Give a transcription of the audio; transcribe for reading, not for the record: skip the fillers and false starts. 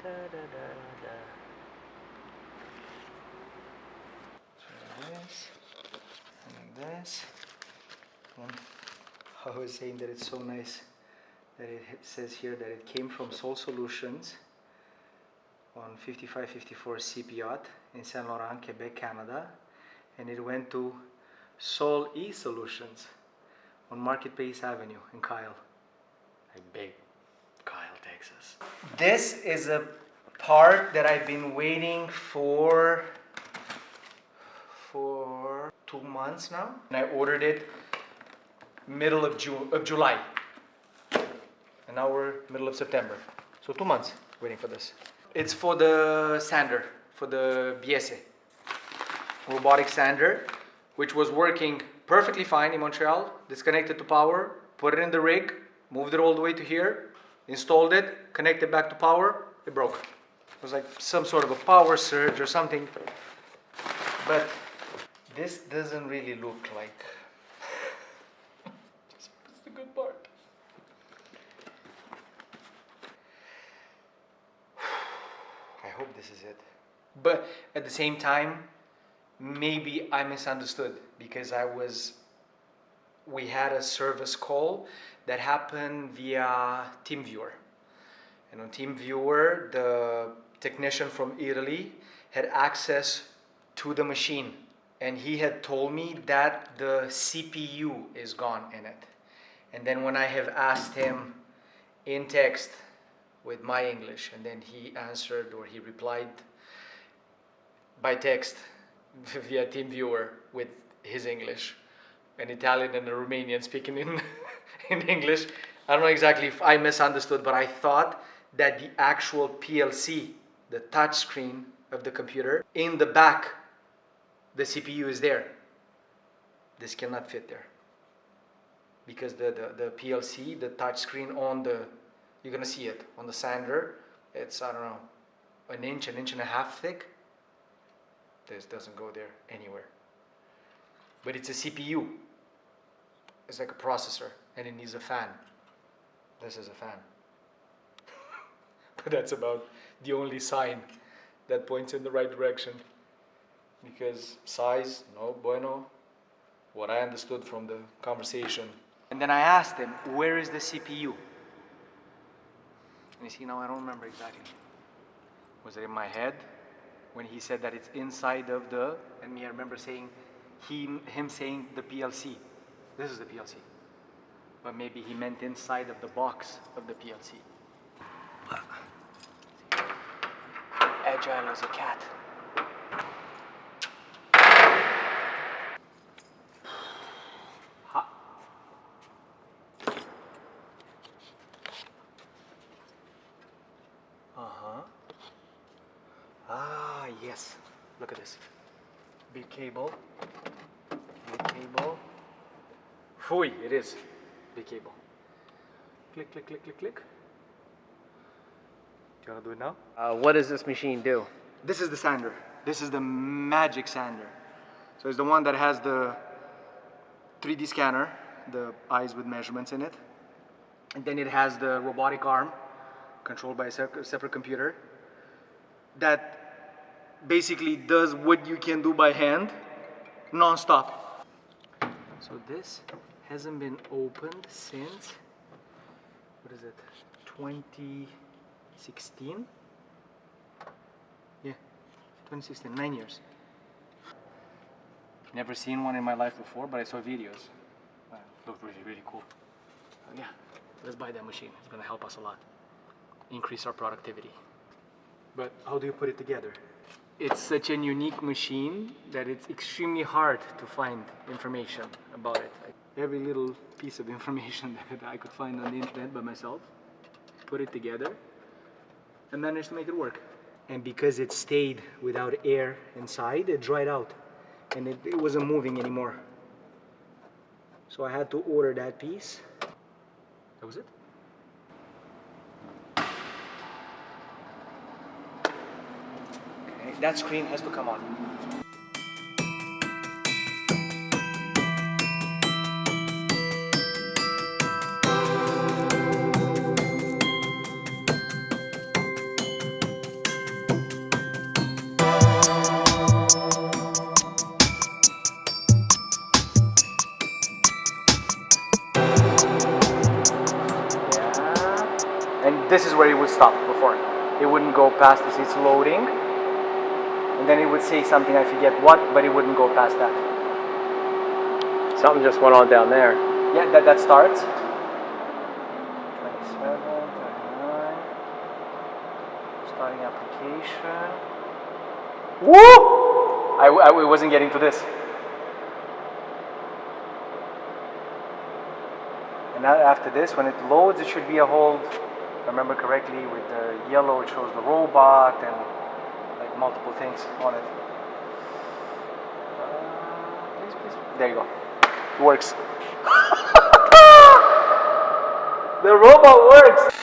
Da, da, da, da. So this and this. And I was saying that it's so nice that it says here that it came from Sol Solutions on 5554 Viet in Saint Laurent, Quebec, Canada, and it went to Sol E Solutions on Marketplace Avenue in Kyle, like big Kyle, Texas. This is a part that I've been waiting for 2 months now, and I ordered it middle of July, and now we're middle of September, so 2 months waiting for this. It's for the sander, for the Biesse robotic sander, which was working perfectly fine in Montreal. Disconnected to power, put it in the rig, moved it all the way to here, installed it, connected back to power, it broke. It was like some sort of a power surge or something. But this doesn't really look like. That's the good part. I hope this is it. But at the same time, maybe I misunderstood because we had a service call that happened via TeamViewer. And on TeamViewer, the technician from Italy had access to the machine. And he had told me that the CPU is gone in it. And then when I have asked him in text with my English, and then he answered, or he replied by text via TeamViewer with his English, an Italian and a Romanian speaking in English. I don't know exactly if I misunderstood, but I thought that the actual PLC, the touch screen of the computer, in the back, the CPU is there. This cannot fit there. Because the PLC, the touch screen on the, you're gonna see it on the sander, it's, I don't know, an inch and a half thick. This doesn't go there anywhere. But it's a CPU. It's like a processor, and it needs a fan. This is a fan. But that's about the only sign that points in the right direction. Because size, no bueno. What I understood from the conversation. And then I asked him, where is the CPU? And you see, now I don't remember exactly. Was it in my head? When he said that it's inside of the, and me, I remember saying, him saying the PLC. This is the PLC. But maybe he meant inside of the box of the PLC. Agile as a cat. Ha. Uh-huh. Ah, yes. Look at this. Big cable. Big cable. Fui, it is. Big cable. Click, click, click, click, click. Do you want to do it now? What does this machine do? This is the sander. This is the magic sander. So it's the one that has the 3D scanner, the eyes with measurements in it. And then it has the robotic arm, controlled by a separate computer, that basically does what you can do by hand, non-stop. So this hasn't been opened since, what is it, 2016? Yeah, 2016, 9 years. Never seen one in my life before, but I saw videos. It looked really, really cool. So yeah, let's buy that machine. It's gonna help us a lot. Increase our productivity. But how do you put it together? It's such a unique machine that it's extremely hard to find information about it. Every little piece of information that I could find on the internet by myself, put it together, and managed to make it work. And because it stayed without air inside, it dried out, and it wasn't moving anymore. So I had to order that piece. That was it. Okay, that screen has to come on. And this is where it would stop before. It wouldn't go past this. It's loading. And then it would say something, I forget what, but it wouldn't go past that. Something just went on down there. Yeah, that starts. 27, 29. Starting application. Woo! I wasn't getting to this. And now after this, when it loads, it should be a whole, if I remember correctly, with the yellow it shows the robot and like multiple things on it. Please. There you go. It works. The robot works.